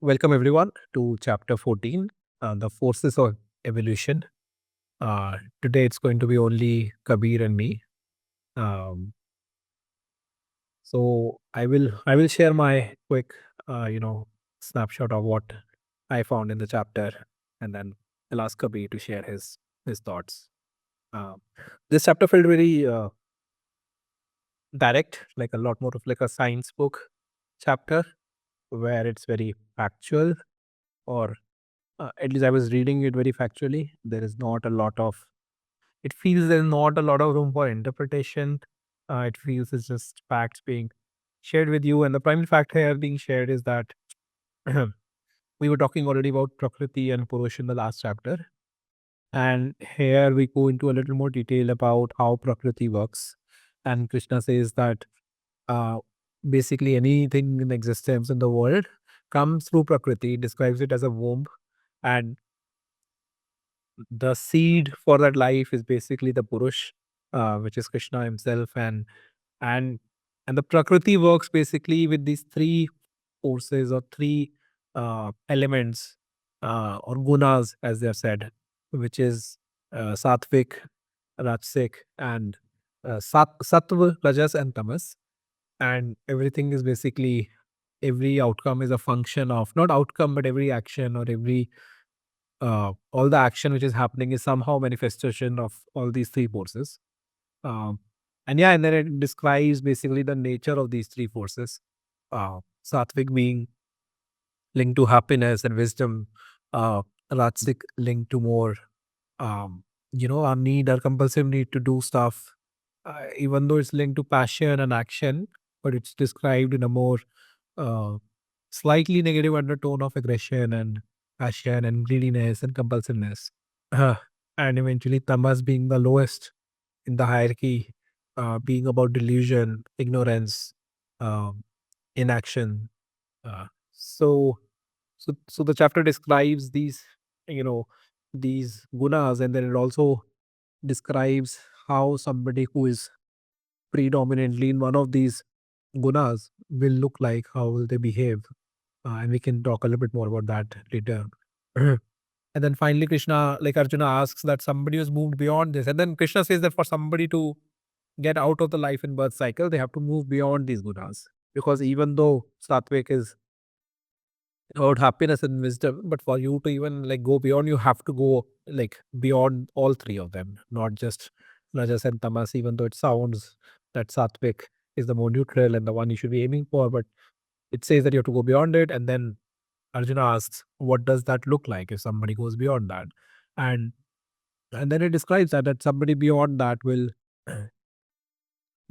Welcome everyone to chapter 14, the forces of evolution. Today it's going to be only Kabir and me. Um, so I will share my quick snapshot of what I found in the chapter, and then I'll ask Kabir to share his thoughts. Um, this chapter felt very direct, like a lot more of like a science book chapter, where it's very factual, or at least I was reading it very factually. There is not a lot of It feels there's not a lot of room for interpretation. It feels it's just facts being shared with you. And the primary fact here being shared is that we were talking already about Prakriti and Purush in the last chapter. And here we go into a little more detail about how Prakriti works. And Krishna says that uh, basically anything in existence in the world comes through Prakriti. He describes it as a womb. And the seed for that life is basically the Purush, which is Krishna himself, and and the Prakriti works basically with these three forces or three elements or gunas, as they have said, which is sattvic, rajasic, and sattva, rajas, and tamas. And everything is basically every outcome is a function of not outcome, but every action or every all the action which is happening is somehow manifestation of all these three forces. Um, and then it describes basically the nature of these three forces. Sattvic being linked to happiness and wisdom, uh, Rajasic linked to more, our need, our compulsive need to do stuff, even though it's linked to passion and action, but it's described in a more uh, slightly negative undertone of aggression and passion and greediness and compulsiveness. Uh, and eventually, tamas being the lowest in the hierarchy, being about delusion, ignorance, um, inaction. Uh, so, so the chapter describes you know, these gunas, and then it also describes how somebody who is predominantly in one of these gunas will look like, how will they behave, and we can talk a little bit more about that later. And then finally, Krishna, like Arjuna asks that somebody has moved beyond this, and then Krishna says that for somebody to get out of the life and birth cycle, they have to move beyond these gunas. Because even though Satvik is about happiness and wisdom, but for you to even like go beyond, you have to go like beyond all three of them, not just Rajas and Tamas, even though it sounds that Satvik is the more neutral and the one you should be aiming for, but it says that you have to go beyond it. And then Arjuna asks, what does that look like if somebody goes beyond that? And and then it describes that somebody beyond that will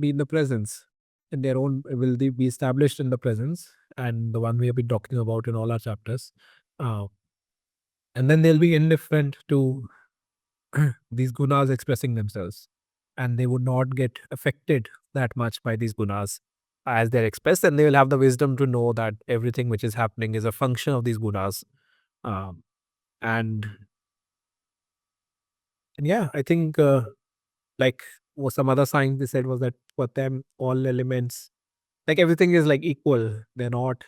be in the presence, in their own, will they be established in the presence, and the one we have been talking about in all our chapters. Uh, and then they'll be indifferent to these gunas expressing themselves, and they would not get affected that much by these gunas as they're expressed, and they will have the wisdom to know that everything which is happening is a function of these gunas. Um, and and yeah, I think like what some other science they said was that for them all elements, like everything is like equal. They're not,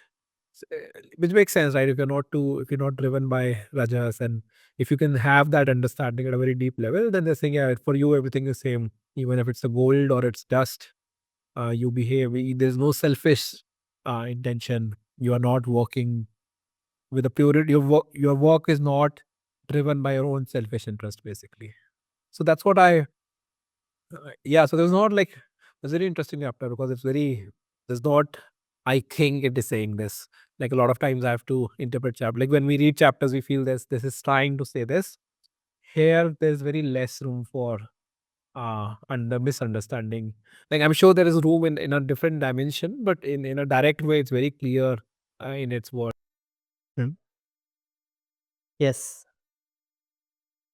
which makes sense, right? If you're not driven by rajas, and if you can have that understanding at a very deep level, then they're saying, yeah, for you everything is same, even if it's a gold or it's dust. You behave. There's no selfish intention. You are not working with a purity. Your work is not driven by your own selfish interest, basically. So that's what yeah. So there's not like it's very interesting chapter because it's very, there's not, I think it is saying this. Like a lot of times I have to interpret chapter. Like when we read chapters, we feel this is trying to say this. Here, there's very less room for under misunderstanding. Like I'm sure there is room in a different dimension, but in a direct way, it's very clear in its word. Mm. Yes.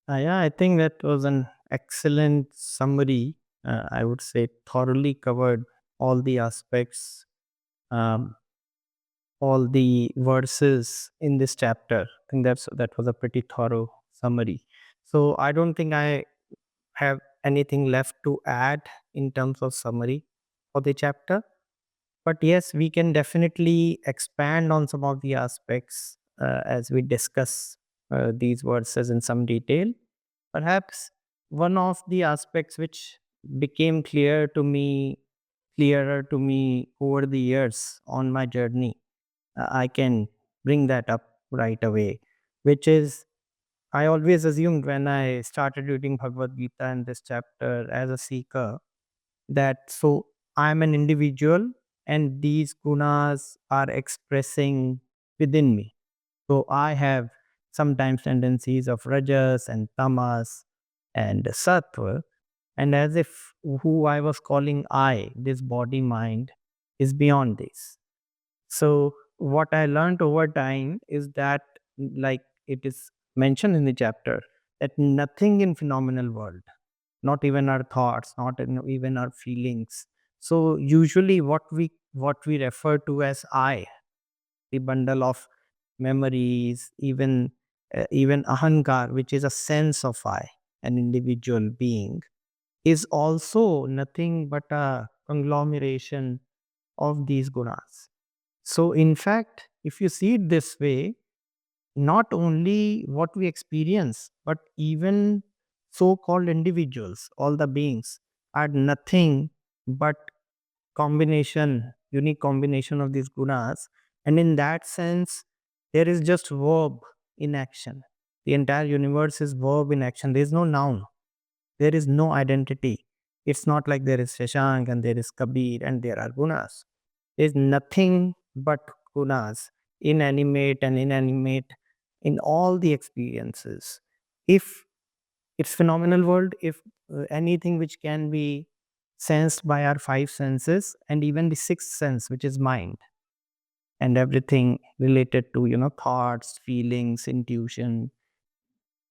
Yeah, I think that was an excellent summary. I would say thoroughly covered all the aspects, um, all the verses in this chapter. I think that was a pretty thorough summary. So I don't think I have anything left to add in terms of summary for the chapter. But yes, we can definitely expand on some of the aspects as we discuss these verses in some detail. Perhaps one of the aspects which became clearer to me over the years on my journey, I can bring that up right away, which is I always assumed when I started reading Bhagavad Gita in this chapter as a seeker that so I'm an individual and these gunas are expressing within me. So I have sometimes tendencies of rajas and tamas and sattva, and as if who I was calling I, this body mind, is beyond this. So what I learned over time is that, like it is mentioned in the chapter, that nothing in phenomenal world, not even our thoughts, even our feelings. So usually what we refer to as I, the bundle of memories, even ahankar, which is a sense of I, an individual being, is also nothing but a conglomeration of these gunas. So, in fact, if you see it this way, not only what we experience, but even so called individuals, all the beings, are nothing but unique combination of these gunas. And in that sense, there is just verb in action. The entire universe is verb in action. There is no noun, there is no identity. It's not like there is Shashank and there is Kabir and there are gunas. There's nothing but gunas, inanimate and inanimate, in all the experiences. If it's phenomenal world, if anything which can be sensed by our five senses and even the sixth sense, which is mind, and everything related to thoughts, feelings, intuition,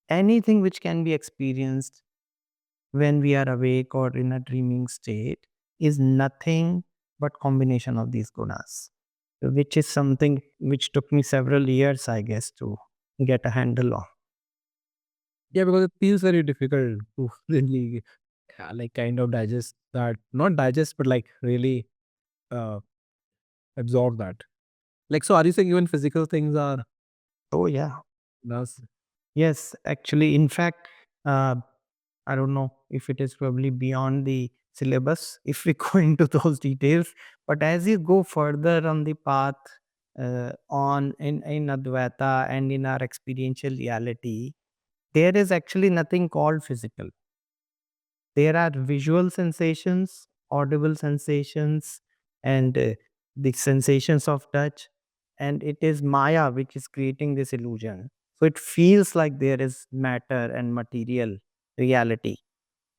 anything which can be experienced when we are awake or in a dreaming state is nothing but combination of these gunas, which is something which took me several years, I guess, to get a handle on. Yeah, because it feels very difficult to really like kind of digest that, not digest, but like really uh, absorb that. Like, so are you saying even physical things are Oh yeah. thus? Yes, actually, in fact, uh, I don't know if it is probably beyond the syllabus if we go into those details. But as you go further on the path on in Advaita and in our experiential reality, there is actually nothing called physical. There are visual sensations, audible sensations, and the sensations of touch. And it is Maya which is creating this illusion. So it feels like there is matter and material reality,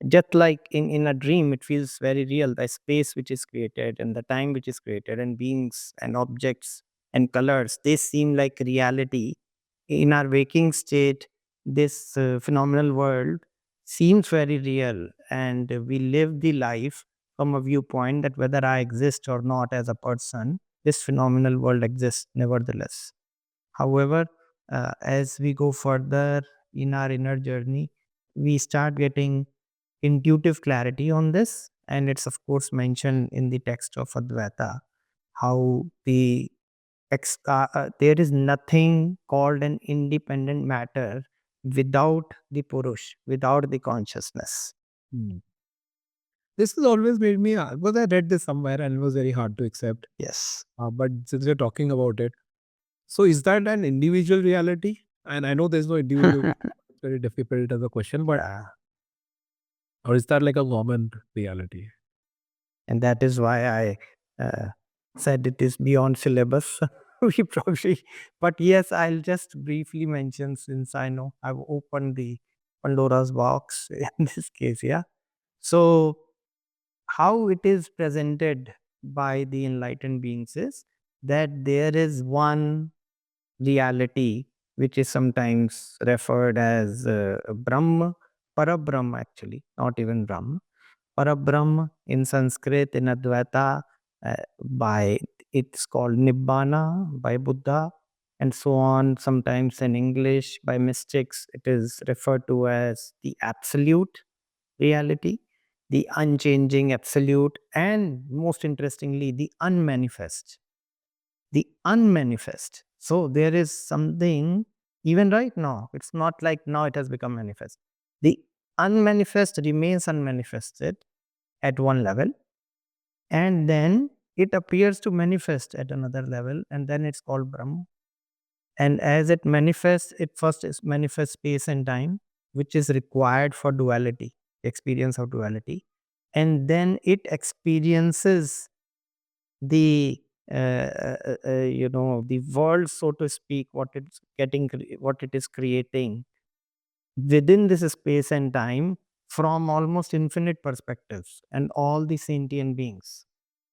just like in a dream it feels very real, the space which is created and the time which is created and beings and objects and colors, they seem like reality. In our waking state, this phenomenal world seems very real, and we live the life from a viewpoint that whether I exist or not as a person, this phenomenal world exists nevertheless. However, as we go further in our inner journey, we start getting intuitive clarity on this. And it's, of course, mentioned in the text of Advaita how there is nothing called an independent matter without the Purush, without the consciousness. Hmm. This has always made me, because I read this somewhere and it was very hard to accept. Yes. But since we're talking about it, so is that an individual reality? And I know there's no individual, it's very difficult as a question, but Yeah. or is that like a common reality? And that is why I said it is beyond syllabus. We probably, but yes, I'll just briefly mention since I know I've opened the Pandora's box in this case. Yeah. So, how it is presented by the enlightened beings is that there is one reality which is sometimes referred as Brahma, Parabrahma actually, not even Brahma. Parabrahm in Sanskrit, in Advaita, by it's called Nibbana by Buddha, and so on. Sometimes in English, by mystics, it is referred to as the absolute reality, the unchanging absolute, and most interestingly, the unmanifest. The unmanifest. So there is something, even right now, it's not like now it has become manifest. The unmanifest remains unmanifested at one level, and then it appears to manifest at another level, and then it's called Brahma. And as it manifests, it first is manifests space and time, which is required for duality, experience of duality. And then it experiences the the world, so to speak, what it's what it is creating within this space and time, from almost infinite perspectives and all the sentient beings,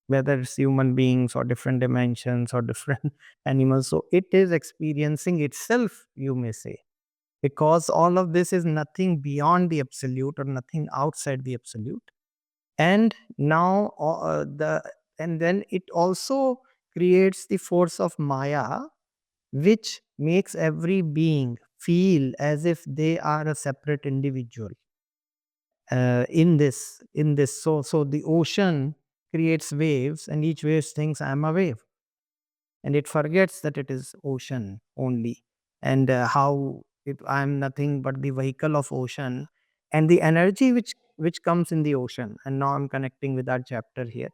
whether it's human beings or different dimensions or different animals. So it is experiencing itself, you may say, because all of this is nothing beyond the absolute or nothing outside the absolute. And now and then it also creates the force of Maya, which makes every being feel as if they are a separate individual in this. So the ocean creates waves, and each wave thinks I am a wave, and it forgets that it is ocean only, and how if I am nothing but the vehicle of ocean, and the energy which comes in the ocean. And now I'm connecting with our chapter here.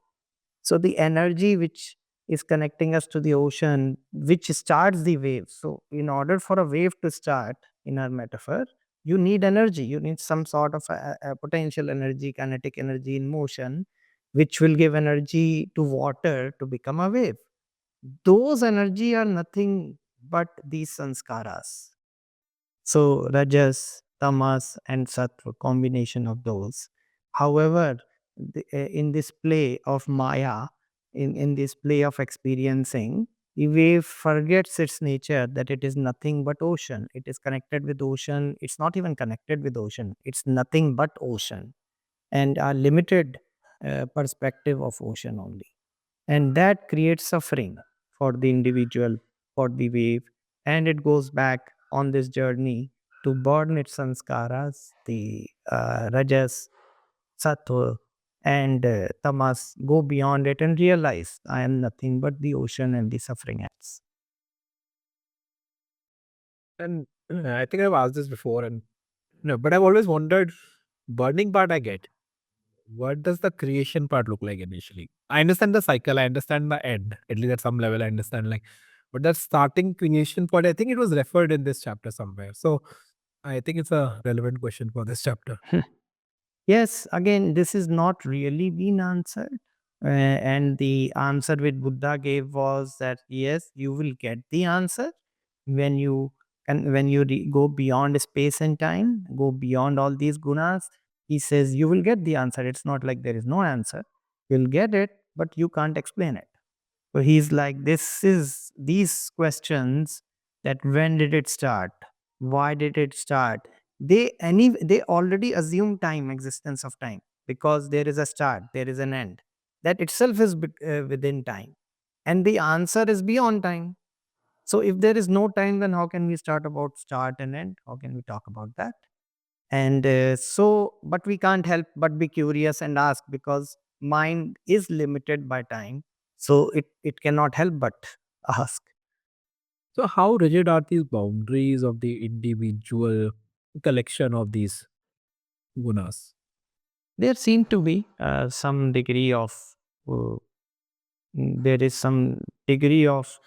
So the energy which is connecting us to the ocean, which starts the wave. So in order for a wave to start, in our metaphor, you need energy. You need some sort of a potential energy, kinetic energy in motion, which will give energy to water to become a wave. Those energy are nothing but these sanskaras. So rajas, tamas, and sattva, combination of those. However, in this play of Maya, in this play of experiencing, the wave forgets its nature, that it is nothing but ocean. It is connected with ocean. It's not even connected with ocean. It's nothing but ocean, and a limited perspective of ocean only. And that creates suffering for the individual, for the wave, and it goes back on this journey to burn its sanskaras, the rajas, sattva, and tamas, go beyond it and realize I am nothing but the ocean and the suffering ends. And I think I've asked this before, and no, but I've always wondered, burning part I get. What does the creation part look like initially? I understand the cycle, I understand the end, at least at some level, I understand like, but that starting creation part, I think it was referred in this chapter somewhere. So I think it's a relevant question for this chapter. Yes, again, this is not really been answered. And the answer which Buddha gave was that yes, you will get the answer when you go beyond space and time, go beyond all these gunas. He says you will get the answer. It's not like there is no answer. You'll get it, but you can't explain it. So he's like, this is these questions, that when did it start? Why did it start? They already assume time, existence of time, because there is a start, there is an end. That itself is within time. And the answer is beyond time. So if there is no time, then how can we start about start and end? How can we talk about that? And but we can't help but be curious and ask, because mind is limited by time, so it cannot help but ask. So how rigid are these boundaries of the individual collection of these gunas? There seem to be some degree of uh, there is some degree of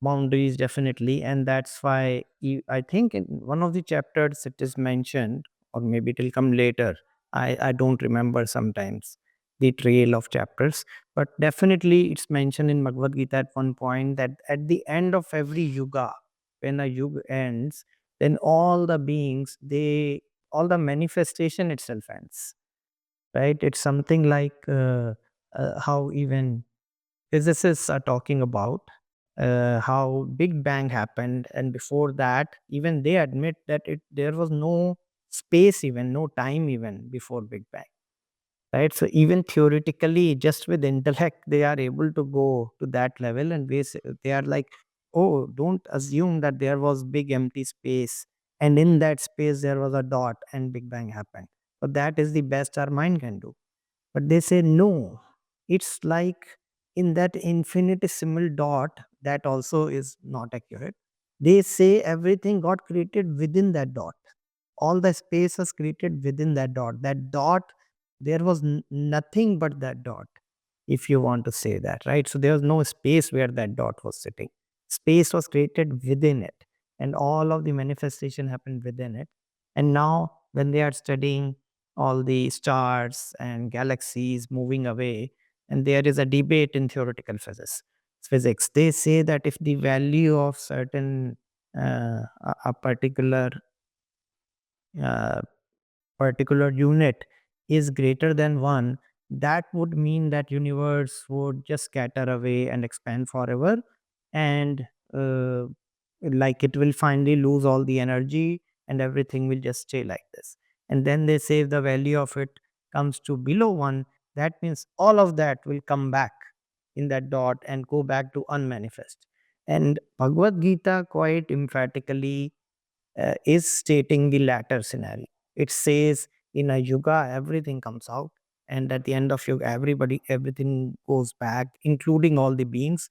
boundaries, definitely, and that's why I think in one of the chapters it is mentioned, or maybe it will come later. I don't remember sometimes the trail of chapters, but definitely it's mentioned in Bhagavad Gita at one point that at the end of every yuga, when a yuga ends, then all the manifestation itself ends, right? It's something like how even physicists are talking about how Big Bang happened, and before that, even they admit that there was no space, even no time, even before Big Bang. Right. So even theoretically, just with intellect, they are able to go to that level, and they are like, oh, don't assume that there was big empty space, and in that space there was a dot, and Big Bang happened. So that is the best our mind can do. But they say no. It's like in that infinitesimal dot, that also is not accurate. They say everything got created within that dot. All the space was created within that dot. That dot, there was nothing but that dot, if you want to say that, right? So there was no space where that dot was sitting. Space was created within it, and all of the manifestation happened within it. And now, when they are studying all the stars and galaxies moving away, and there is a debate in theoretical physics, they say that if the value of certain a uh, particular unit is greater than 1, that would mean that universe would just scatter away and expand forever, and uh, like it will finally lose all the energy, and everything will just stay like this. And then they say if the value of it comes to below 1, that means all of that will come back in that dot and go back to unmanifest. And Bhagavad Gita quite emphatically is stating the latter scenario. It says in a yuga, everything comes out, and at the end of yuga, everything goes back, including all the beings.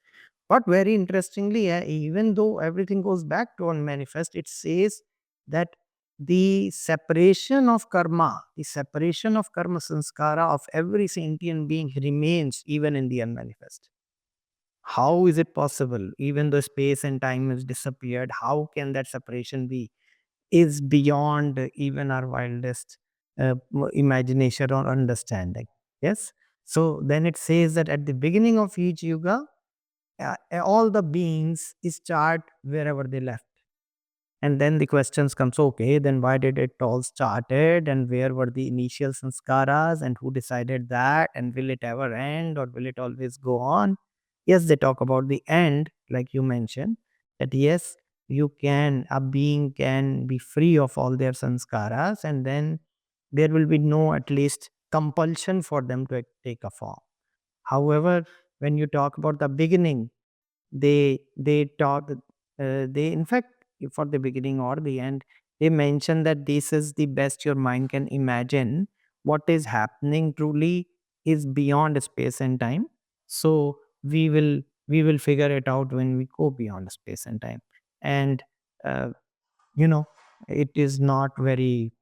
But very interestingly, even though everything goes back to unmanifest, it says that the separation of karma sanskara of every sentient being remains even in the unmanifest. How is it possible? Even though space and time has disappeared, how can that separation be? Is beyond even our wildest imagination or understanding. Yes. So then it says that at the beginning of each yuga, all the beings start wherever they left. And then the questions comes, okay, then why did it all started, and where were the initial sanskaras, and who decided that, and will it ever end, or will it always go on? Yes, they talk about the end, like you mentioned, that yes, a being can be free of all their sanskaras, and then there will be no at least compulsion for them to take a form. However, when you talk about the beginning, they talk they in fact, for the beginning or the end, they mention that this is the best your mind can imagine. What is happening truly is beyond space and time. So we will figure it out when we go beyond space and time. And uh, you know it is not very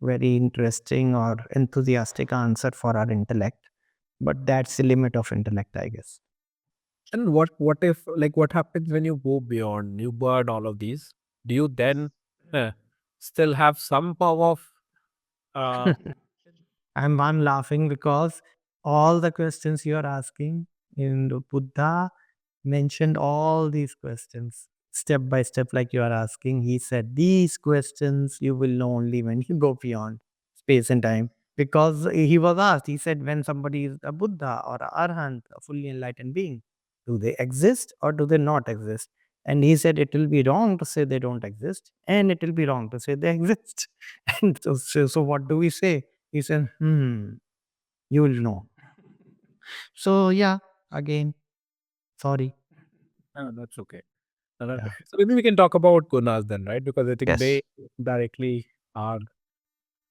interesting or enthusiastic answer for our intellect, but that's the limit of intellect, I guess. And what if, like, what happens when you go beyond, you burn all of these? Do you then uh, still have some form of uh, I'm laughing because all the questions you are asking in the Buddha mentioned all these questions step by step, like you are asking. He said these questions you will know only when you go beyond space and time. Because he was asked, he said, when somebody is a Buddha or a Arhant, a fully enlightened being, do they exist or do they not exist? And he said it will be wrong to say they don't exist, and it will be wrong to say they exist. And so what do we say? He said, you will know. So yeah, again, sorry. that's okay. No, no, no. Yeah. So maybe we can talk about gunas then, right? Because I think Yes. they directly are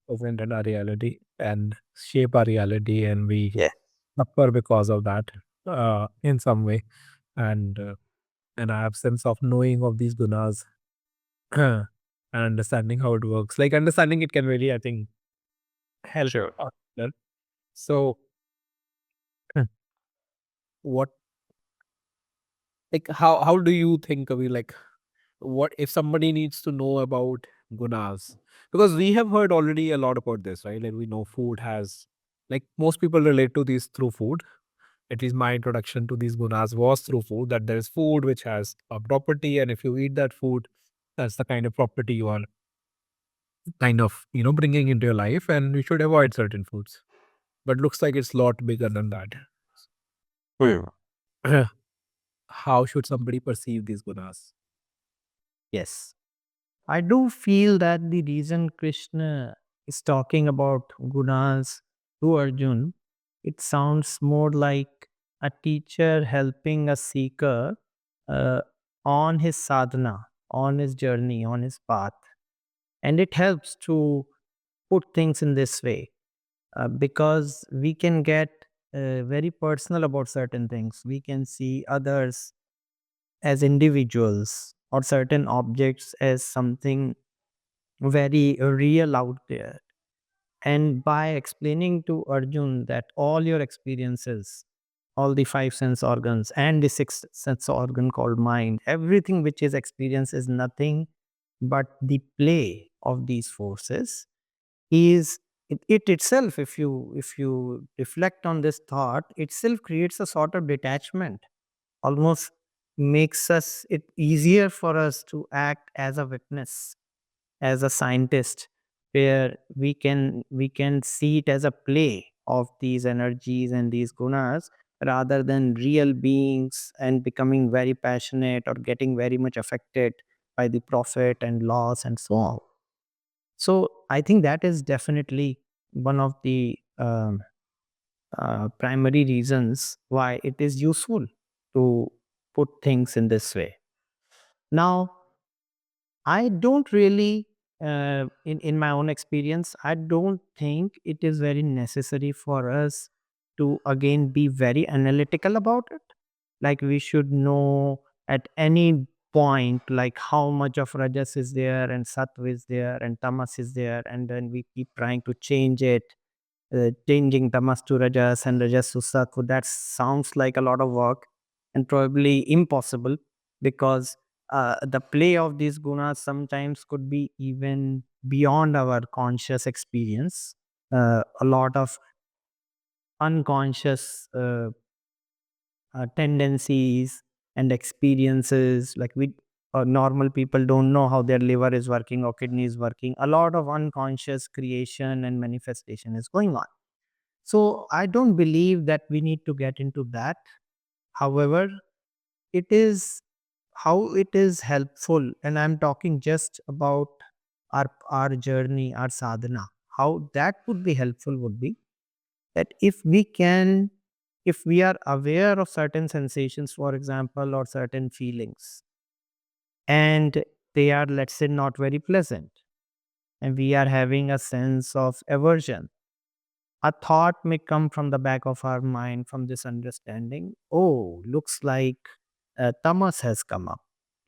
present in our reality and shape our reality, and we Yeah. suffer because of that in some way. And an absence of knowing of these gunas and understanding how it works. Like understanding it can really, I think, help Sure. us better. So, what, like, how do you think of it? Like, what if somebody needs to know about gunas? Because we have heard already a lot about this, right? Like we know food has, like most people relate to these through food. At least my introduction to these gunas was through food. That there is food which has a property, and if you eat that food, that's the kind of property you are kind of bringing into your life, and you should avoid certain foods. But looks like it's a lot bigger than that. Hmm. How should somebody perceive these gunas? Yes. I do feel that the reason Krishna is talking about gunas to Arjun, it sounds more like a teacher helping a seeker uh, on his sadhana, on his journey, on his path. And it helps to put things in this way because we can get very personal about certain things. We can see others as individuals or certain objects as something very real out there. And by explaining to Arjun that all your experiences, all the five sense organs and the sixth sense organ called mind, everything which is experience is nothing but the play of these forces, is it itself, if you reflect on this thought, itself creates a sort of detachment, almost makes us it easier for us to act as a witness, as a scientist, where we can see it as a play of these energies and these gunas, rather than real beings, and becoming very passionate or getting very much affected by the profit and loss and so on. So I think that is definitely one of the primary reasons why it is useful to put things in this way. Now, I don't really, in my own experience, I don't think it is very necessary for us to again be very analytical about it. Like we should know at any point, like how much of rajas is there and sattva is there and tamas is there, and then we keep trying to change it, changing tamas to rajas and rajas to sattva. That sounds like a lot of work and probably impossible, because the play of these gunas sometimes could be even beyond our conscious experience. A lot of unconscious tendencies and experiences, like we normal people don't know how their liver is working or kidney is working. A lot of unconscious creation and manifestation is going on. So I don't believe that we need to get into that. However, it is how it is helpful, and I'm talking just about our journey, our sadhana. How that would be helpful would be that if we are aware of certain sensations, for example, or certain feelings, and they are, let's say, not very pleasant, and we are having a sense of aversion, a thought may come from the back of our mind from this understanding. Oh, looks like tamas has come up.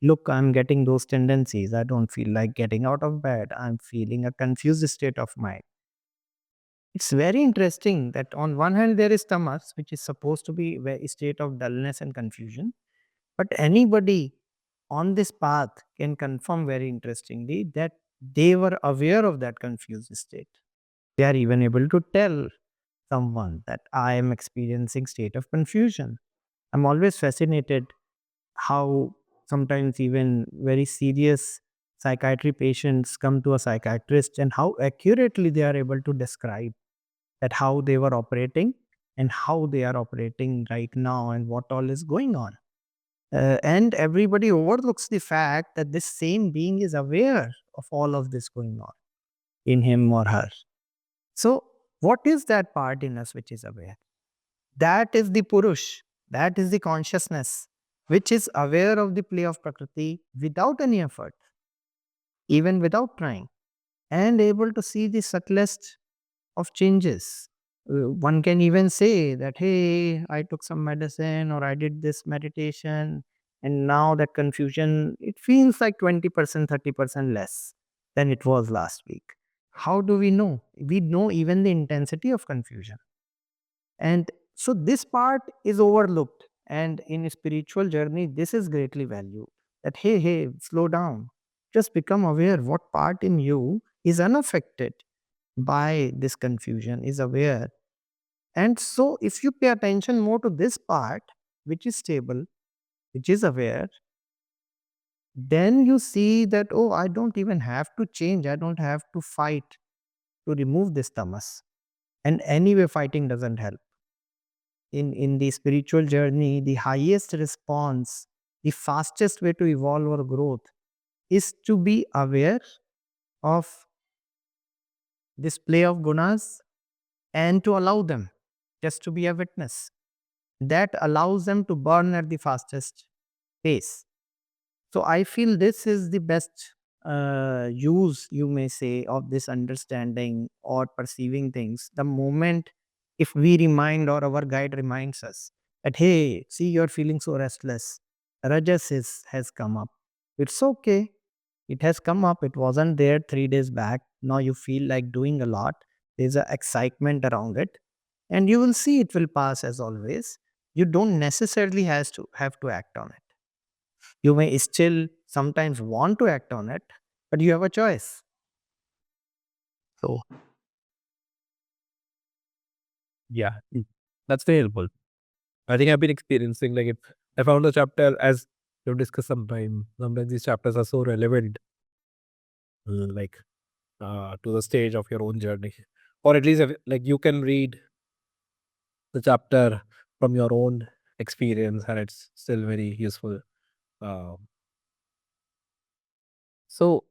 Look, I'm getting those tendencies. I don't feel like getting out of bed. I'm feeling a confused state of mind. It's very interesting that on one hand there is tamas, which is supposed to be a state of dullness and confusion, but anybody on this path can confirm very interestingly that they were aware of that confused state. They are even able to tell someone that I am experiencing state of confusion. I'm always fascinated how sometimes even very serious psychiatry patients come to a psychiatrist and how accurately they are able to describe that how they were operating and how they are operating right now and what all is going on. And everybody overlooks the fact that this same being is aware of all of this going on in him or her. So, what is that part in us which is aware? That is the Purush, that is the consciousness, which is aware of the play of Prakriti without any effort, even without trying, and able to see the subtlest of changes. One can even say that, hey, I took some medicine or I did this meditation, and now that confusion, it feels like 20%, 30% less than it was last week. How do we know? We know even the intensity of confusion. And so this part is overlooked. And in a spiritual journey, this is greatly valued. That, hey, hey, slow down. Just become aware what part in you is unaffected by this confusion, is aware. And so if you pay attention more to this part, which is stable, which is aware, then you see that, oh, I don't even have to change. I don't have to fight to remove this tamas. And anyway, fighting doesn't help. In the spiritual journey, the highest response, the fastest way to evolve or growth is to be aware of this play of gunas and to allow them just to be a witness. That allows them to burn at the fastest pace. So I feel this is the best use, you may say, of this understanding or perceiving things. The moment If we remind or our guide reminds us that, hey, see, you're feeling so restless, rajas has come up. It's okay. It has come up. It wasn't there 3 days back. Now you feel like doing a lot. There's a excitement around it, and you will see it will pass as always. You don't necessarily have to act on it. You may still sometimes want to act on it, but you have a choice. So Yeah, that's very helpful. I think I've been experiencing, like, if I found a chapter, as we've discussed sometime, sometimes these chapters are so relevant, like, to the stage of your own journey, or at least like you can read the chapter from your own experience, and it's still very useful. Um, so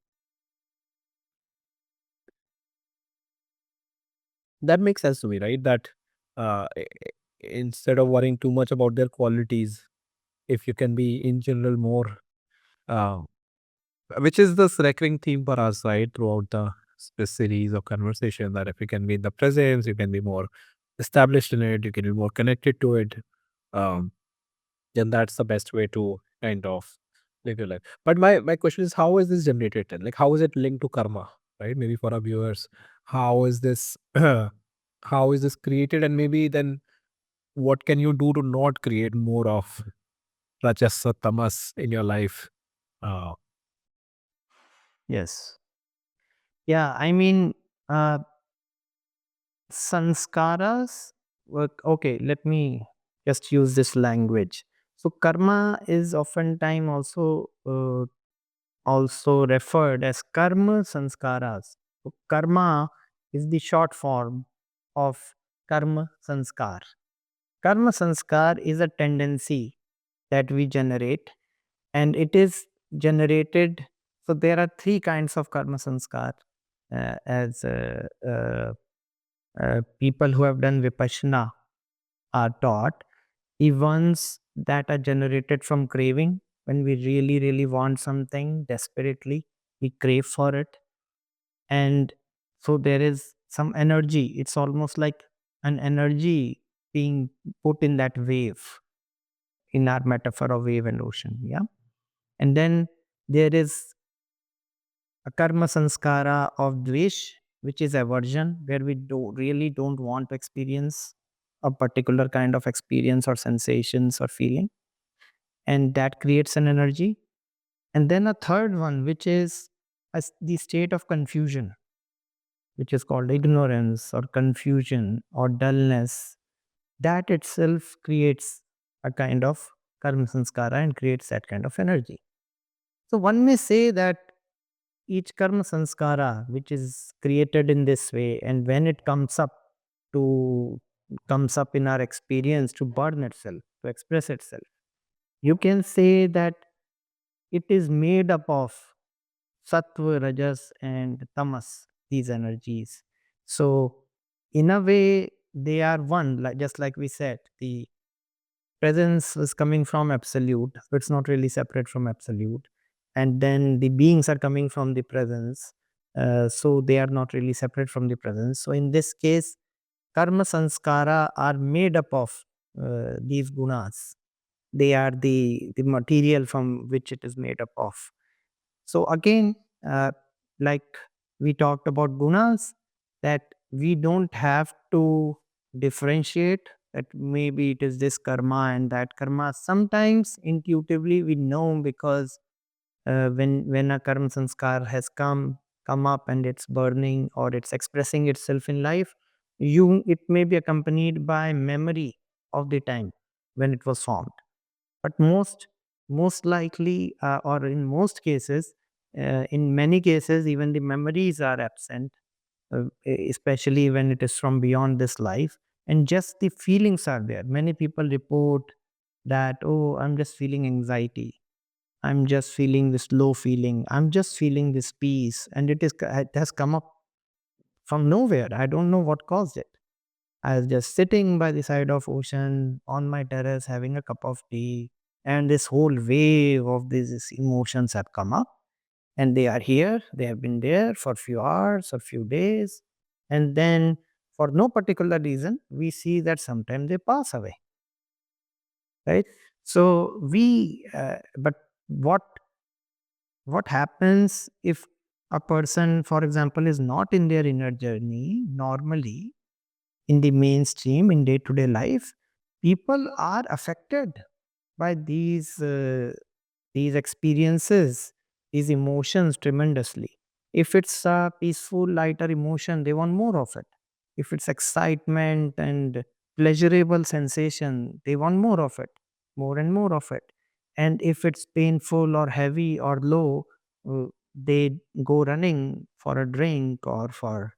that makes sense to me, right? That instead of worrying too much about their qualities, if you can be in general more, uh, which is this recurring theme for us, right, throughout the series of conversation, that if you can be in the presence, you can be more established in it, you can be more connected to it. Um, then that's the best way to kind of live your life. But my question is, how is this generated then? Like, how is it linked to karma, right? Maybe for our viewers, how is this how is this created, and maybe then what can you do to not create more of rajas or tamas in your life? Uh, yes, yeah. I mean, uh, sanskaras work. Okay, let me just use this language. So karma is oftentimes also referred as karma sanskaras. So karma is the short form of karma sanskar. Karma sanskar is a tendency that we generate, and it is generated. So there are three kinds of karma sanskar, as people who have done vipassana are taught. The ones that are generated from craving, when we really, really want something desperately, we crave for it. And so there is some energy. It's almost like an energy being put in that wave, in our metaphor of wave and ocean. Yeah. And then there is a karma sanskara of dvesh, which is aversion, where we really don't want to experience a particular kind of experience or sensations or feeling. And that creates an energy. And then a third one, which is the state of confusion, which is called ignorance or confusion or dullness. That itself creates a kind of karma sanskara and creates that kind of energy. So one may say that each karma sanskara which is created in this way, and when it to comes up in our experience to burn itself, to express itself, you can say that it is made up of sattva, rajas, and tamas, these energies. So, in a way, they are one, like just like we said, the presence is coming from absolute, so it's not really separate from absolute. And then the beings are coming from the presence, so they are not really separate from the presence. So, in this case, karma sanskara are made up of these gunas. They are the material from which it is made up of. So again, like we talked about gunas, that we don't have to differentiate that maybe it is this karma and that karma. Sometimes intuitively we know, because when a karma sanskar has come up and it's burning or it's expressing itself in life, it may be accompanied by memory of the time when it was formed. But most likely, or in most cases, in many cases, even the memories are absent, especially when it is from beyond this life, and just the feelings are there. Many people report that, oh, I'm just feeling anxiety, I'm just feeling this low feeling, I'm just feeling this peace, and it has come up from nowhere. I don't know what caused it. I was just sitting by the side of ocean on my terrace having a cup of tea, and this whole wave of these emotions have come up, and they are here. They have been there for a few hours or few days, and then for no particular reason, we see that sometimes they pass away, right? So but what what happens if a person, for example, is not in their inner journey normally, in the mainstream in day to day life? People are affected by these experiences, these emotions tremendously. If it's a peaceful, lighter emotion, they want more of it. If it's excitement and pleasurable sensation, they want more of it, more and more of it. And if it's painful or heavy or low, they go running for a drink or for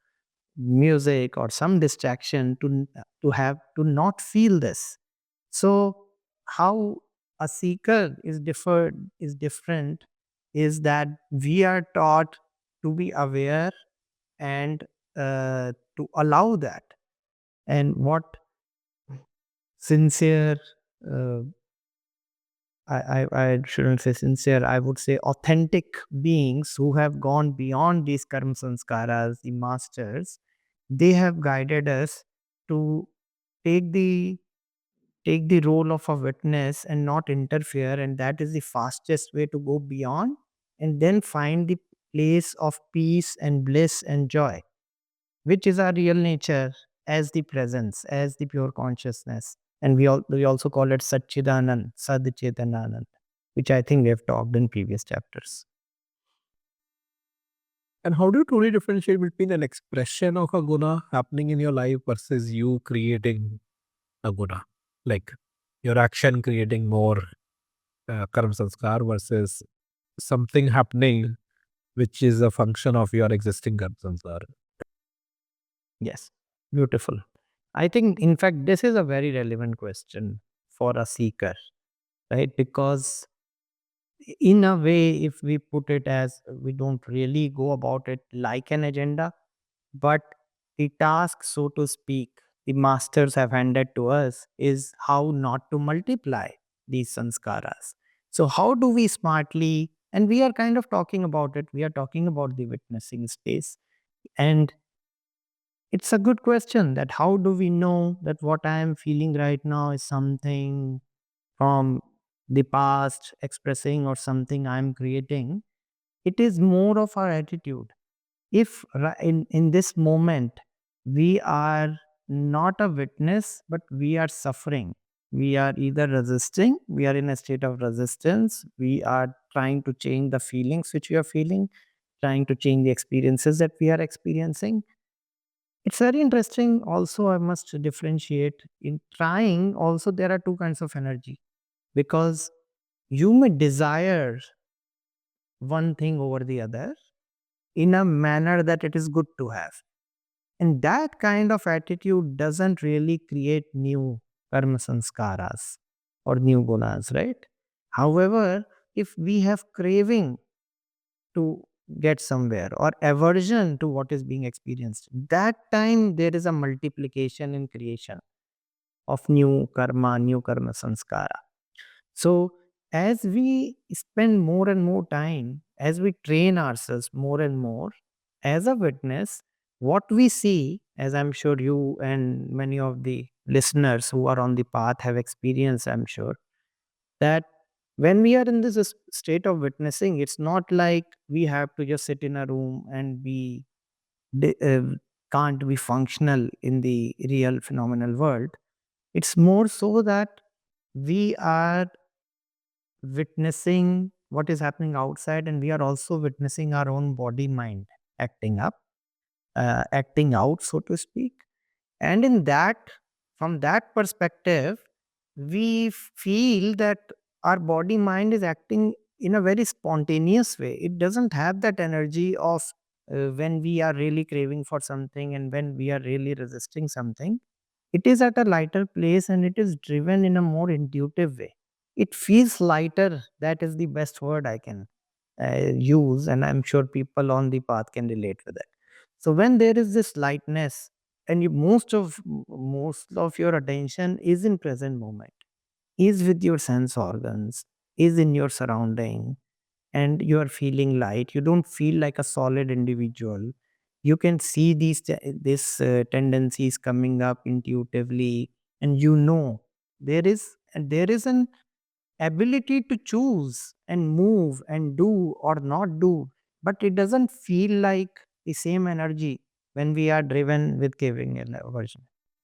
music or some distraction to have to not feel this. So how a seeker is different is that we are taught to be aware and to allow that. And what sincere, uh, I shouldn't say sincere, I would say authentic beings who have gone beyond these karma sanskaras, the masters, they have guided us to take the take the role of a witness and not interfere, and that is the fastest way to go beyond and then find the place of peace and bliss and joy, which is our real nature, as the presence, as the pure consciousness. And we also call it Satchidanand, Sadchetananand, which I think we have talked in previous chapters. And how do you truly differentiate between an expression of a guna happening in your life versus you creating a guna? Like your action creating more karma sanskar versus something happening which is a function of your existing karma sanskar. Yes, beautiful. I think, in fact, this is a very relevant question for a seeker, right? Because in a way, if we put it as, we don't really go about it like an agenda, but the task, so to speak, the masters have handed to us is how not to multiply these sanskaras. So how do we smartly, and we are kind of talking about it, we are talking about the witnessing space. And it's a good question, that how do we know that what I am feeling right now is something from the past expressing or something I'm creating? It is more of our attitude. If in this moment we are not a witness, but we are suffering, we are either resisting, we are in a state of resistance, we are trying to change the feelings which we are feeling, trying to change the experiences that we are experiencing. It's very interesting also, I must differentiate in trying also. There are two kinds of energy, because you may desire one thing over the other in a manner that it is good to have. And that kind of attitude doesn't really create new karma sanskaras or new gunas, right? However, if we have craving to get somewhere or aversion to what is being experienced, that time there is a multiplication in creation of new karma sanskara. So, as we spend more and more time, as we train ourselves more and more as a witness, what we see, as I'm sure you and many of the listeners who are on the path have experienced, I'm sure, that when we are in this state of witnessing, it's not like we have to just sit in a room and be di- uh, can't be functional in the real phenomenal world. It's more so that we are witnessing what is happening outside, and we are also witnessing our own body mind acting up, acting out, so to speak. And in that, from that perspective, we feel that our body mind is acting in a very spontaneous way. It doesn't have that energy of when we are really craving for something and when we are really resisting something. It is at a lighter place and it is driven in a more intuitive way. It feels lighter. That is the best word I can use, and I'm sure people on the path can relate with it. So when there is this lightness, and most of your attention is in present moment, is with your sense organs, is in your surrounding, and you are feeling light. You don't feel like a solid individual. You can see these tendencies coming up intuitively, and there is an ability to choose and move and do or not do, but it doesn't feel like the same energy when we are driven with giving aversion.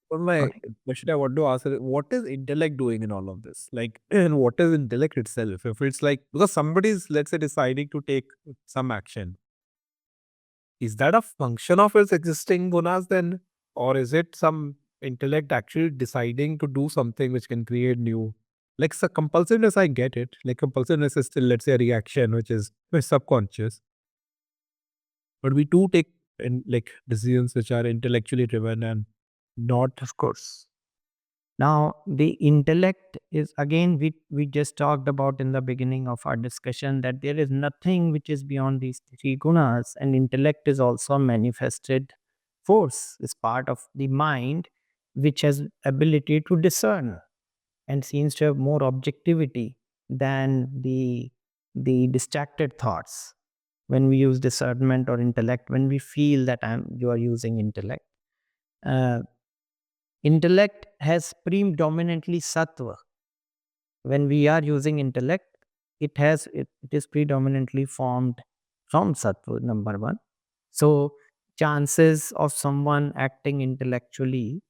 But my Correct. question I want to ask is, what is intellect doing in all of this? Like, and what is intellect itself? If it's like, because somebody's, let's say, deciding to take some action, is that a function of its existing gunas then? Or is it some intellect actually deciding to do something which can create new? Like, so compulsiveness, I get it. Like, compulsiveness is still, let's say, a reaction which is subconscious. But we do take like decisions which are intellectually driven and not. Of course. Now, the intellect is again, we just talked about in the beginning of our discussion that there is nothing which is beyond these three gunas, and intellect is also a manifested force, is part of the mind, which has ability to discern and seems to have more objectivity than the distracted thoughts. When we use discernment or intellect, when we feel that you are using intellect, uh, intellect has predominantly sattva. When we are using intellect, it is predominantly formed from sattva, number one. So chances of someone acting intellectually,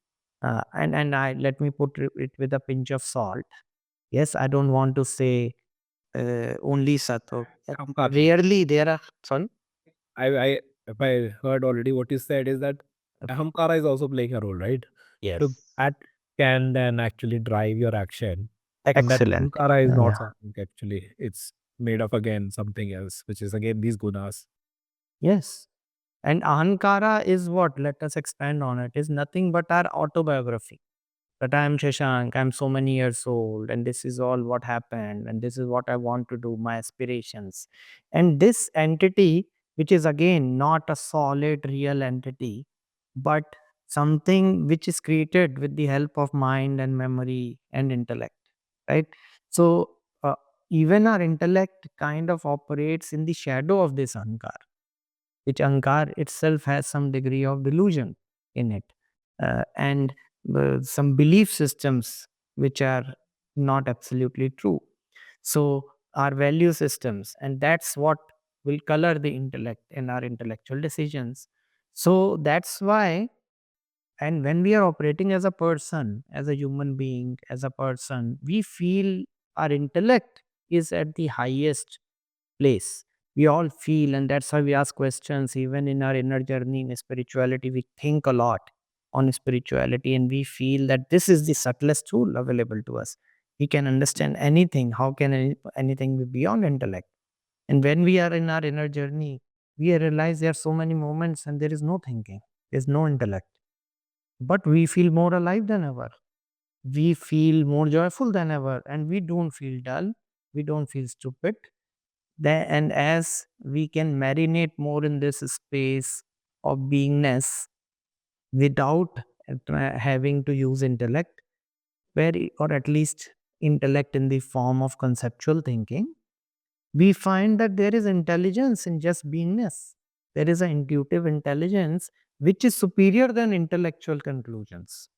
and I let me put it with a pinch of salt. Yes, I don't want to say only sattva. Ahamkara. Rarely there are, sorry. I if I heard already what you said is that ahamkara is also playing a role, right? So Yes. that can then actually drive your action. And that Excellent. ahamkara is not Yeah. something actually. It's made of again something else, which is again these gunas. Yes. And ahankara is what? Let us expand on it. Is nothing but our autobiography. That I am Shashank, I'm so many years old, and this is all what happened, and this is what I want to do, my aspirations. And this entity, which is again not a solid, real entity, but something which is created with the help of mind and memory and intellect, right? So, even our intellect kind of operates in the shadow of this ahankar, which ahankar itself has some degree of delusion in it, and some belief systems which are not absolutely true. So our value systems, and that's what will color the intellect in our intellectual decisions. So that's why, and when we are operating as a person, as a human being, as a person, we feel our intellect is at the highest place. We all feel, and that's why we ask questions. Even in our inner journey in spirituality, we think a lot on spirituality, and we feel that this is the subtlest tool available to us. We can understand anything. How can anything be beyond intellect? And when we are in our inner journey, we realize there are so many moments and there is no thinking, there's no intellect. But we feel more alive than ever. We feel more joyful than ever, and we don't feel dull. We don't feel stupid. And as we can marinate more in this space of beingness without having to use intellect, or at least intellect in the form of conceptual thinking, we find that there is intelligence in just beingness. There is an intuitive intelligence which is superior than intellectual conclusions.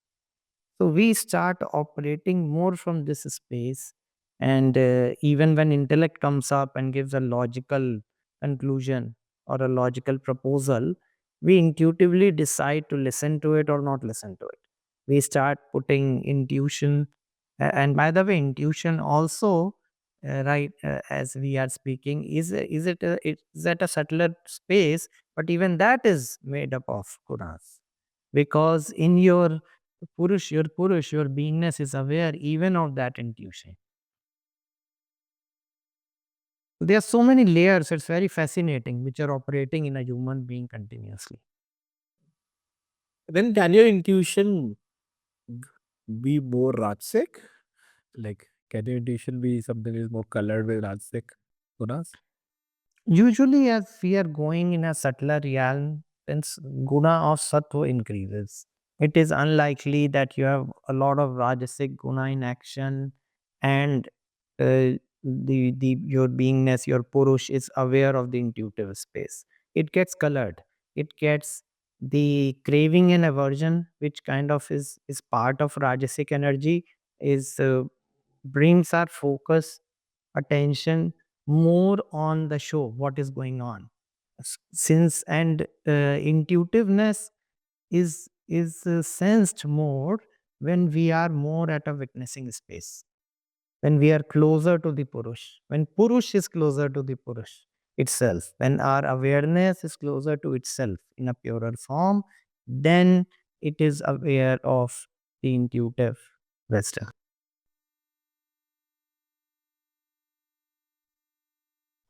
So we start operating more from this space. And even when intellect comes up and gives a logical conclusion or a logical proposal, we intuitively decide to listen to it or not listen to it. We start putting intuition. And by the way, intuition also, right, as we are speaking, is at a subtler space, but even that is made up of gunas. Because in your beingness is aware even of that intuition. There are so many layers, it's very fascinating, which are operating in a human being continuously. Then can your intuition be more Rajasic? Like, can your intuition be something that is more colored with Rajasic gunas? Usually, as we are going in a subtler realm, then guna of sattva increases. It is unlikely that you have a lot of rajasic guna in action, and the your beingness, your purush is aware of the intuitive space. It gets colored. it gets the craving and aversion, which kind of is part of rajasic energy, is brings our focus, attention more on the show, what is going on. Since and intuitiveness is sensed more when we are more at a witnessing space, when we are closer to the Purush, when Purush is closer to the Purush itself, when our awareness is closer to itself in a purer form, then it is aware of the intuitive wisdom.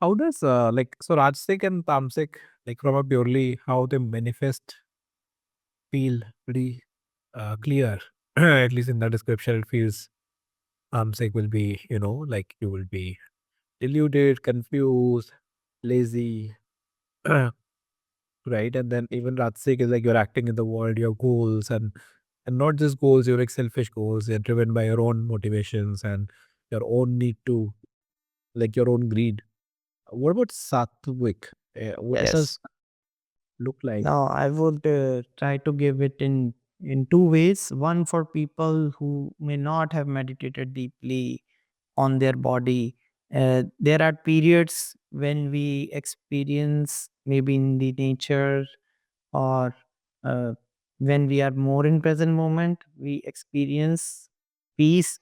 How does like so Rajasic and Tamasic, like from a purely how they manifest, feel pretty clear. At least in the description, it feels Tamasic will be, like you will be deluded, confused, lazy, right? And then even Rajasic is like you're acting in the world, your goals, and not just goals, your like selfish goals. They're driven by your own motivations and your own need to, like your own greed. What about Sattvic? What Yes. does look like? Now, I would try to give it in two ways. One, for people who may not have meditated deeply on their body. There are periods when we experience, maybe in the nature, or uh, when we are more in present moment, we experience peace,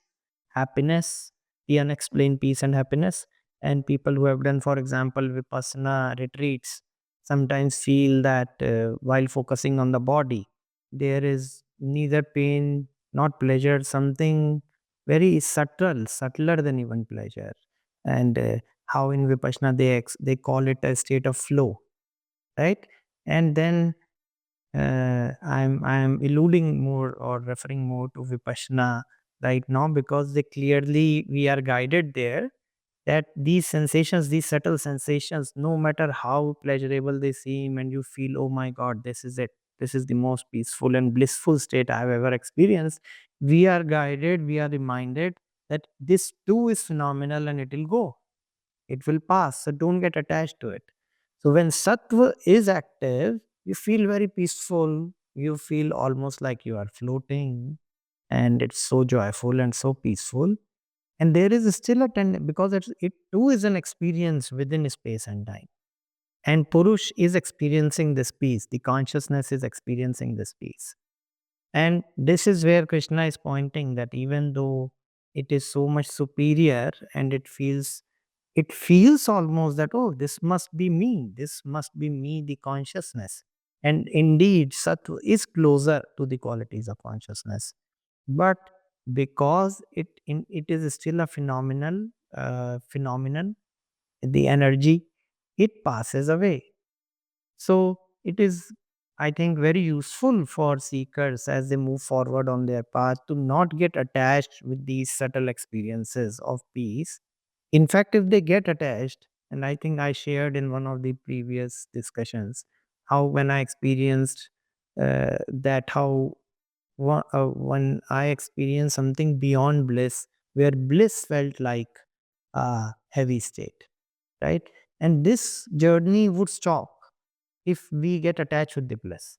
happiness, the unexplained peace and happiness. And people who have done, for example, vipassana retreats, sometimes feel that while focusing on the body, there is neither pain not pleasure, something very subtle, subtler than even pleasure. And how in vipassana they call it a state of flow, right? And then I'm eluding more or referring more to Vipassana right now, because they clearly we are guided there that these sensations, these subtle sensations, no matter how pleasurable they seem, and you feel, oh my God, this is it. This is the most peaceful and blissful state I've ever experienced. We are guided, we are reminded that this too is phenomenal and it will go, it will pass. So don't get attached to it. So when sattva is active, you feel very peaceful. You feel almost like you are floating, and it's so joyful and so peaceful. And there is still a because it too is an experience within space and time. And Purush is experiencing this peace. The consciousness is experiencing this peace. And this is where Krishna is pointing that even though it is so much superior, and it feels almost that, oh, this must be me, this must be me, the consciousness. And indeed, Sattva is closer to the qualities of consciousness. But because it is still a phenomenon, the energy, it passes away. So it is, I think, very useful for seekers as they move forward on their path to not get attached with these subtle experiences of peace. In fact, if they get attached, and I think I shared in one of the previous discussions how when I experienced that, how when I experienced something beyond bliss, where bliss felt like a heavy state, right? And this journey would stop if we get attached with the bliss.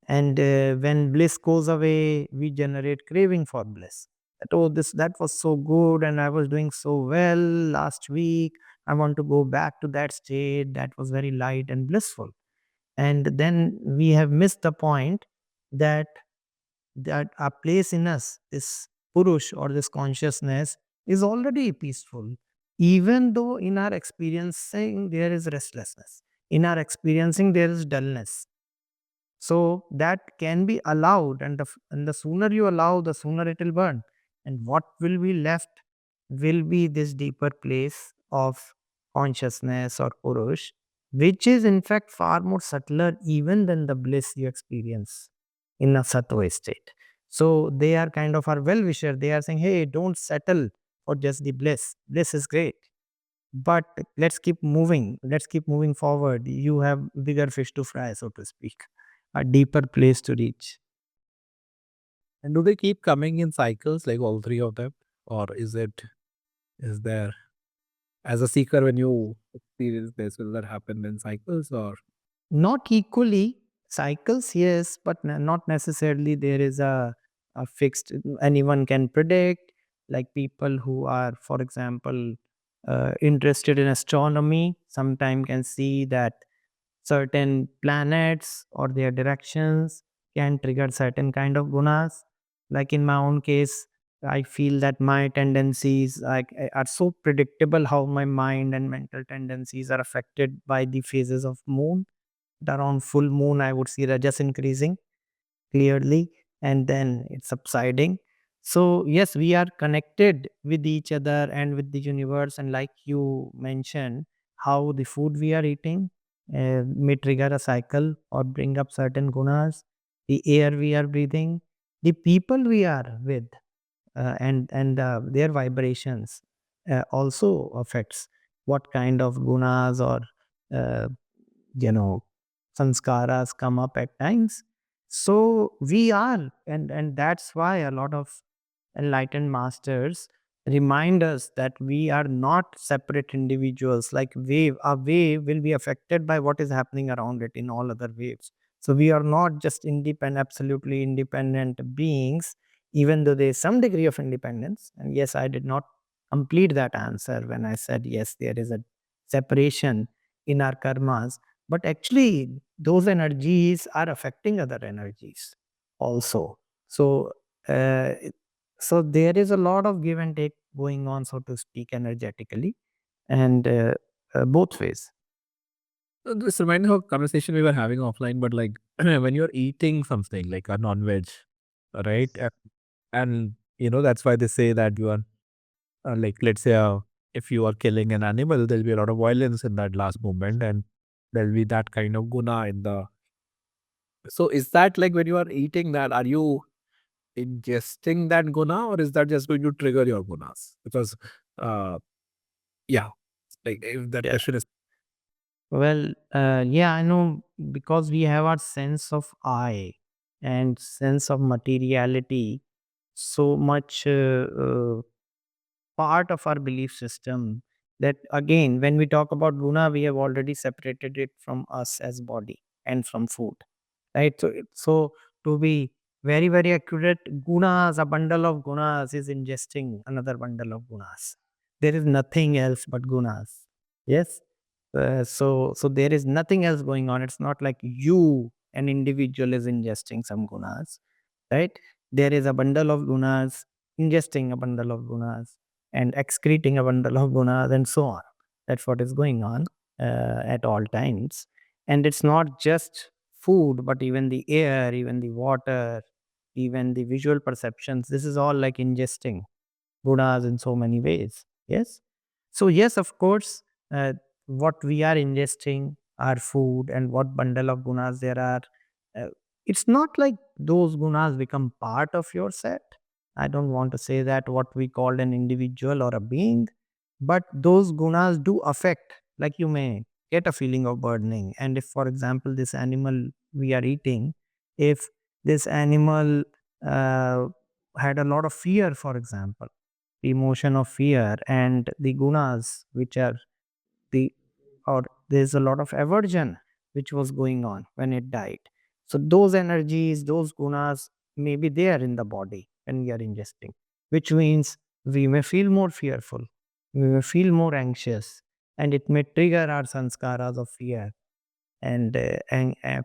And when bliss goes away, we generate craving for bliss. That, oh, this that was so good, and I was doing so well last week. I want to go back to that state that was very light and blissful. And then we have missed the point that a place in us, this purush or this consciousness, is already peaceful, even though in our experiencing there is restlessness, in our experiencing there is dullness. So that can be allowed, and the sooner you allow, the sooner it will burn. And what will be left will be this deeper place of consciousness or purush, which is in fact far more subtler even than the bliss you experience in a sattva state. So they are kind of our well wisher. They are saying, hey, don't settle for just the bliss. Bliss is great, but let's keep moving forward. You have bigger fish to fry, so to speak, a deeper place to reach. And do they keep coming in cycles, like all three of them? Or is there, as a seeker, when you experience this, will that happen in cycles or? Not equally. Cycles, yes, but not necessarily there is a fixed, anyone can predict. Like people who are, for example, interested in astronomy, sometime can see that certain planets or their directions can trigger certain kind of gunas. Like in my own case, I feel that my tendencies are so predictable, how my mind and mental tendencies are affected by the phases of moon. Around full moon, I would see rajas increasing clearly, and then it's subsiding. So yes, we are connected with each other and with the universe, and like you mentioned, how the food we are eating may trigger a cycle or bring up certain gunas, the air we are breathing, the people we are with, and their vibrations also affects what kind of gunas or uh, you know sanskaras come up at times. So we are, and that's why a lot of enlightened masters remind us that we are not separate individuals. Like wave, a wave will be affected by what is happening around it in all other waves. So we are not just independent, absolutely independent beings, even though there is some degree of independence. And yes, I did not complete that answer when I said yes, there is a separation in our karmas, but actually those energies are affecting other energies also. So uh, so there is a lot of give and take going on, so to speak, energetically, and both ways. This reminds me of a conversation we were having offline, but like when you're eating something like a non-veg, right? And that's why they say that you are like, let's say, if you are killing an animal, there'll be a lot of violence in that last moment, and there'll be that kind of guna in the. So, is that like when you are eating that, are you ingesting that guna, or is that just going to trigger your gunas? Because, uh, yeah, like if that Yeah. question is. Well, yeah, I know, because we have our sense of I and sense of materiality so much part of our belief system, that again, when we talk about guna, we have already separated it from us as body and from food, right? So to be very, very accurate, gunas, a bundle of gunas is ingesting another bundle of gunas. There is nothing else but gunas. Yes. So there is nothing else going on. It's not like you, an individual, is ingesting some gunas, right? There is a bundle of gunas ingesting a bundle of gunas and excreting a bundle of gunas, and so on. That's what is going on at all times. And it's not just food, but even the air, even the water, even the visual perceptions. This is all like ingesting gunas in so many ways. Yes. So, yes, of course, what we are ingesting, our food, and what bundle of gunas there are, uh, it's not like those gunas become part of your set. I don't want to say that what we called an individual or a being, but those gunas do affect, like you may get a feeling of burdening. And if, for example, this animal we are eating, if this animal uh, had a lot of fear, for example, the emotion of fear, and the gunas, which are the, or there's a lot of aversion which was going on when it died. So those energies, those gunas may be there in the body when we are ingesting, which means we may feel more fearful, we may feel more anxious, and it may trigger our sanskaras of fear and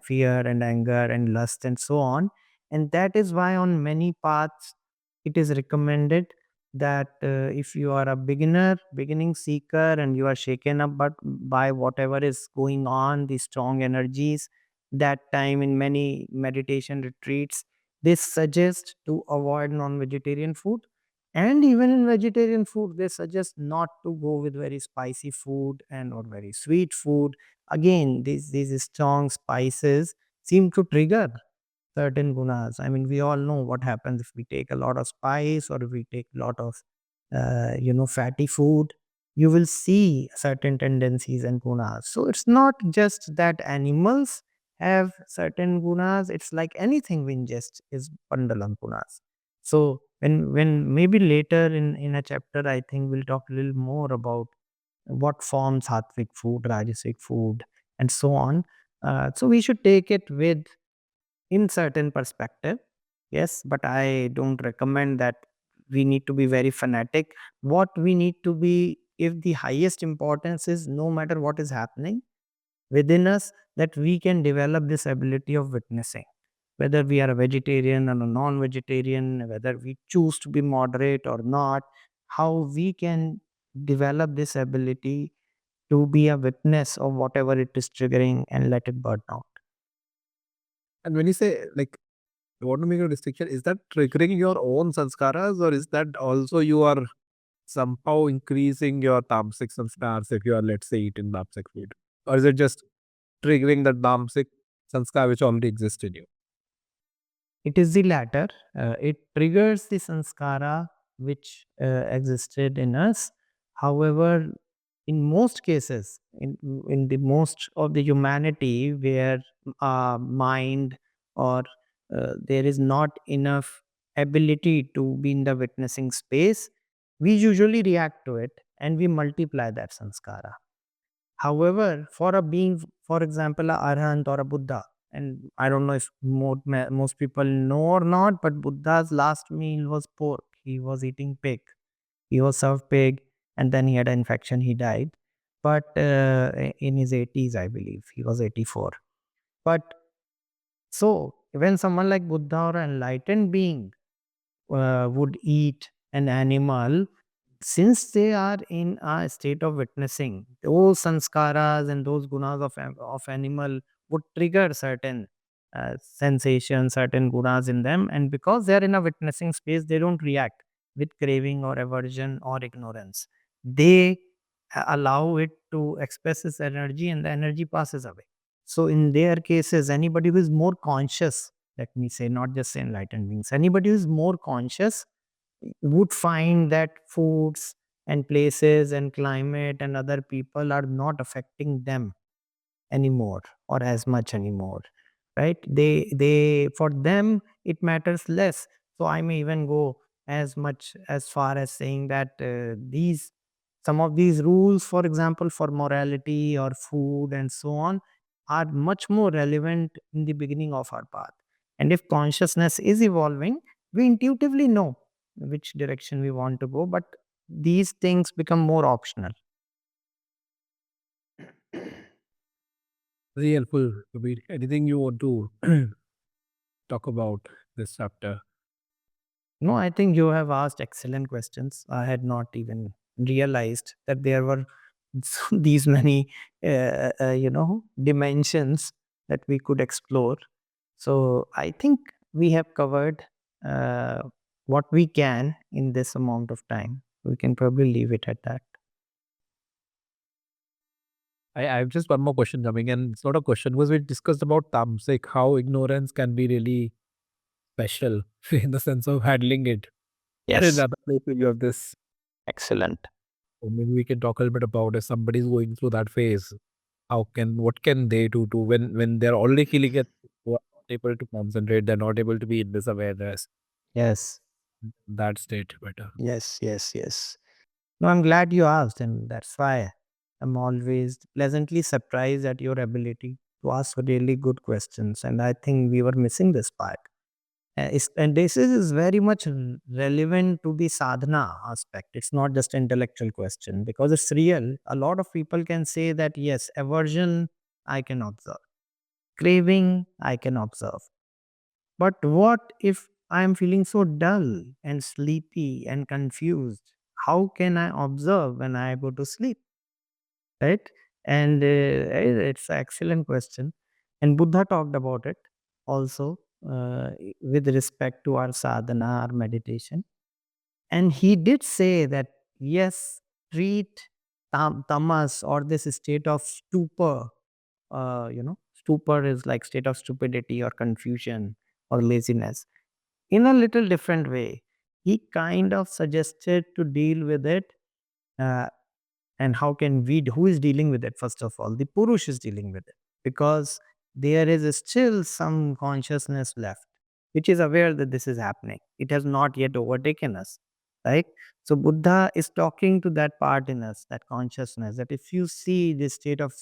fear and anger and lust and so on. And that is why on many paths it is recommended that if you are a beginning seeker, and you are shaken up but by whatever is going on, the strong energies, that time in many meditation retreats, they suggest to avoid non-vegetarian food. And even in vegetarian food, they suggest not to go with very spicy food and or very sweet food. Again, these strong spices seem to trigger certain gunas. I mean, we all know what happens if we take a lot of spice, or if we take a lot of fatty food. You will see certain tendencies and gunas. So it's not just that animals have certain gunas. It's like anything we ingest is bundle of gunas. So when maybe later in a chapter, I think we'll talk a little more about what forms sattvic food, rajasic food, and so on. So we should take it with in certain perspective, yes, but I don't recommend that we need to be very fanatic. What we need to be, if the highest importance is, no matter what is happening within us, that we can develop this ability of witnessing, whether we are a vegetarian or a non-vegetarian, whether we choose to be moderate or not, how we can develop this ability to be a witness of whatever it is triggering and let it burn out. And when you say, like, you want to make a distinction, is that triggering your own sanskaras, or is that also you are somehow increasing your tamasic sanskars if you are, let's say, eating tamasic food? Or is it just triggering the tamasic sanskar which already exists in you? It is the latter. It triggers the sanskara which existed in us. However, in most cases, in the most of the humanity, where mind or there is not enough ability to be in the witnessing space, we usually react to it and we multiply that sanskara. However, for a being, for example, a Arhant or a Buddha, and I don't know if most people know or not, but Buddha's last meal was pork. He was eating pig. He was served pig, and then he had an infection. He died, but in his 80s, I believe, he was 84. But so when someone like Buddha or an enlightened being would eat an animal, since they are in a state of witnessing, those sanskaras and those gunas of animal would trigger certain sensations, certain gunas in them, and because they are in a witnessing space, they don't react with craving or aversion or ignorance. They allow it to express its energy, and the energy passes away. So in their cases, anybody who is more conscious, let me say, not just enlightened beings, anybody who is more conscious would find that foods and places and climate and other people are not affecting them anymore or as much anymore, right? They for them it matters less. So I may even go as much as far as saying that these some of these rules, for example, for morality or food and so on, are much more relevant in the beginning of our path. And if consciousness is evolving, we intuitively know which direction we want to go, but these things become more optional. Very helpful, Kabir. Anything you want to talk about this chapter? No, I think you have asked excellent questions. I had not even realized that there were these many, dimensions that we could explore. So I think we have covered uh, what we can in this amount of time. We can probably leave it at that. I have just one more question coming, and it's not a question, was we discussed about tamasic, how ignorance can be really special in the sense of handling it. And in Yes, other places, you have this. excellent. So maybe we can talk a little bit about if somebody's going through that phase, what can they do to when they're already feeling it, who are not able to concentrate, they're not able to be in this awareness, Yes, that state better. yes. No, I'm glad you asked, and that's why I'm always pleasantly surprised at your ability to ask really good questions. And I think we were missing this part. And this is very much relevant to the sadhana aspect. It's not just intellectual question because it's real. A lot of people can say that yes, aversion I can observe, craving I can observe. But what if I am feeling so dull and sleepy and confused? How can I observe when I go to sleep? Right? And it's an excellent question. And Buddha talked about it also with respect to our sadhana, our meditation. And he did say that, yes, treat tamas or this state of stupor, stupor is like state of stupidity or confusion or laziness in a little different way. He kind of suggested to deal with it. Uh, and how can we, who is dealing with it? First of all, the Purush is dealing with it because there is still some consciousness left, which is aware that this is happening. It has not yet overtaken us, right? So, Buddha is talking to that part in us, that consciousness, that if you see this state of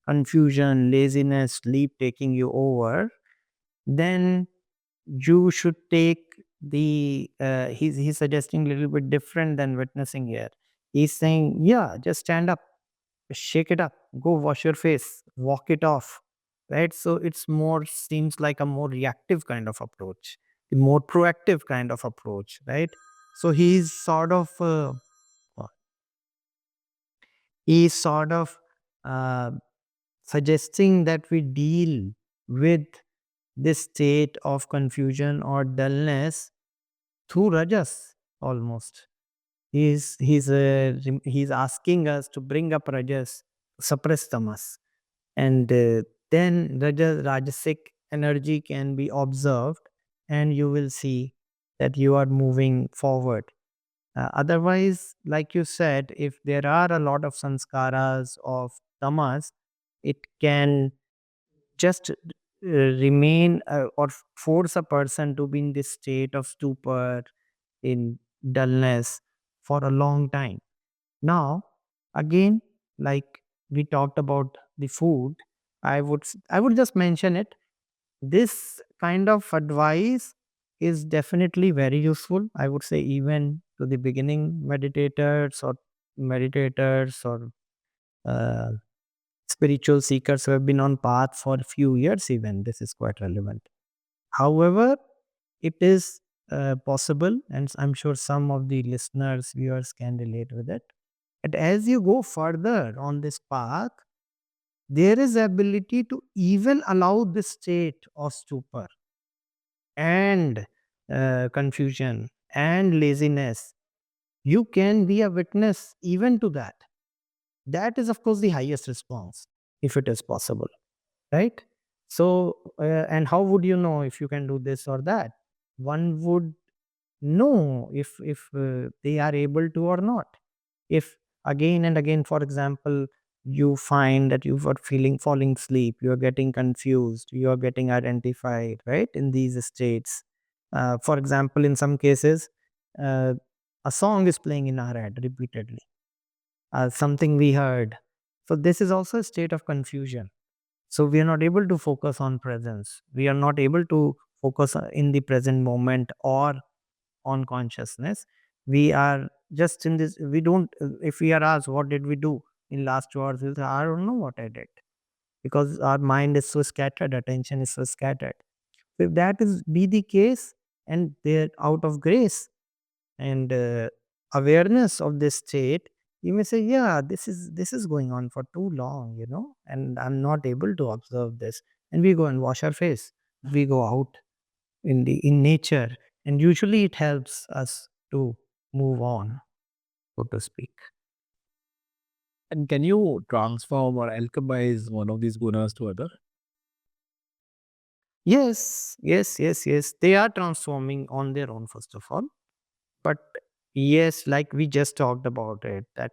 confusion, laziness, sleep taking you over, then you should take the he's suggesting a little bit different than witnessing here. He's saying, yeah, just stand up, shake it up, go wash your face, walk it off, right? So it's more, seems like a more reactive kind of approach, a more proactive kind of approach, right? So uh, he's sort of uh, suggesting that we deal with this state of confusion or dullness through rajas almost. He's asking us to bring up rajas, suppress tamas, and then rajasic energy can be observed, and you will see that you are moving forward. Otherwise, like you said, if there are a lot of sanskaras of tamas, it can just remain or force a person to be in this state of stupor, in dullness for a long time. Now, again, like we talked about the food, I would just mention it. This kind of advice is definitely very useful. I would say even to the beginning meditators or uh, spiritual seekers who have been on path for a few years. Even this is quite relevant. However, it is possible, and I'm sure some of the listeners, viewers can relate with it. And as you go further on this path, there is ability to even allow this state of stupor and confusion and laziness. You can be a witness even to that. That is, of course, the highest response, if it is possible, right? So, and how would you know if you can do this or that? One would know if they are able to or not. If again and again, for example, you find that you are feeling falling asleep, you are getting confused, you are getting identified, right, in these states. For example, in some cases, uh, a song is playing in our head repeatedly, something we heard. So this is also a state of confusion. So we are not able to focus on presence. We are not able to focus in the present moment or on consciousness. We are just in this, we don't, if we are asked what did we do in last 2 hours, we'll say, I don't know what I did, because our mind is so scattered, attention is so scattered. So if that is be the case, and they're out of grace and awareness of this state, you may say, yeah, this is going on for too long, and I'm not able to observe this. And we go and wash our face, we go out in nature, and usually it helps us to move on, so to speak. And can you transform or alchemize one of these gunas to other? Yes, yes, yes, yes, they are transforming on their own, first of all. But yes, like we just talked about it, that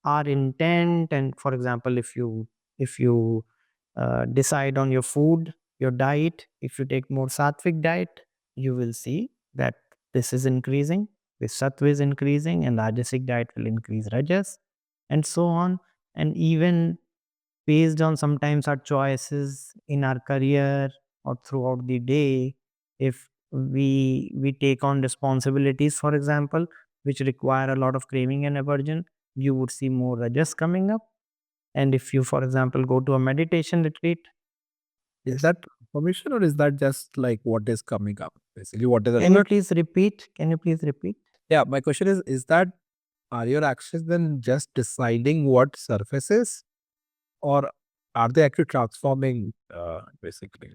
our intent, and for example, if you decide on your food, your diet, if you take more sattvic diet, you will see that this is increasing, the sattva is increasing, and rajasic diet will increase rajas, and so on. And even based on sometimes our choices in our career or throughout the day, if we take on responsibilities, for example, which require a lot of craving and aversion, you would see more rajas coming up. And if you, for example, go to a meditation retreat, Is yes. that permission, or is that just like what is coming up? Basically, what is Can you the please repeat? Can you please repeat? yeah, my question is that are your actions then just deciding what surfaces, or are they actually transforming basically?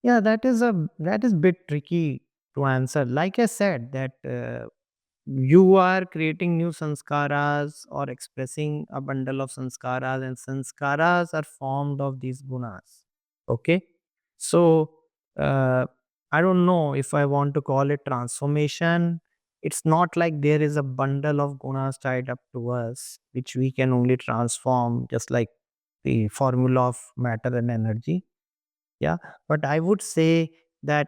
Yeah, that is bit tricky to answer. Like I said, that you are creating new sanskaras or expressing a bundle of sanskaras, and sanskaras are formed of these gunas. Okay, so uh, I don't know if I want to call it transformation. It's not like there is a bundle of gunas tied up to us which we can only transform, just like the formula of matter and energy. Yeah, but I would say that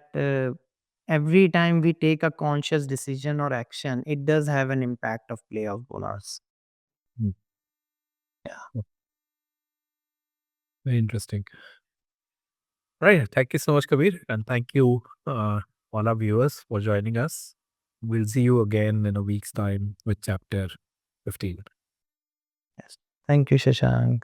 every time we take a conscious decision or action, it does have an impact of play of gunas. Hmm. Yeah. Very interesting. Right. Thank you so much, Kabir. And thank you, all our viewers, for joining us. We'll see you again in a week's time with chapter 15. Yes. Thank you, Shashank.